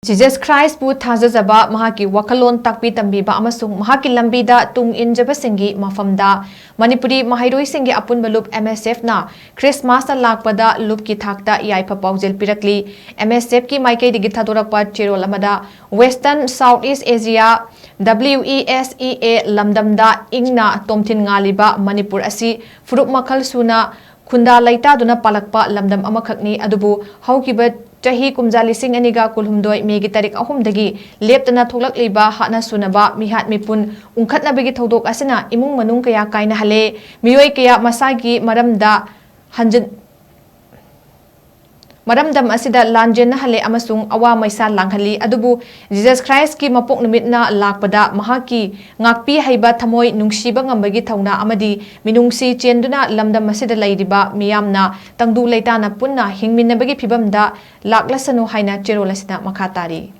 Jesus Christ pu Thajajaba Mahakki Wakhallon Takpi-Tambiba Amasung Mahakki Lambi Da Tung-Enjaba SINGGI MAPHAM da MANIPURI MAHEIROISHINGGI APUNBA LUP-MSF na Christmas na LAKPADA LUP ki THAK-TA YAIFA PAOJEL PIRAKLI MSF ki Maikei digi thadorakpa cherol amada Western Southeast Asia WESEA lamdamda ingna tomthin ngaliba Manipur asi furup makhal suna khunda laita duna palakpa lamdam amakhakni adubu haukiba Chahi kumja lising aniga kulhumdoi megi tarik ahum dagi leptana tholak liba hana sunaba mihat mipun ungkhatna begi thodok asina imung manung kaya kaina hale miyoi kaya masagi maramdam asida lanjen hale amasung awa maisa langhali adubu Jesus Christ ki mapok numitna lakpada mahaki ngakpi haiba thamoi nungsiba ngambagi thauna amadi minungsi chenduna lamdam asida laidiba miyamna tangdu leitana punna hingminnabagi phibamda laklasanu haina cherolasina makhatari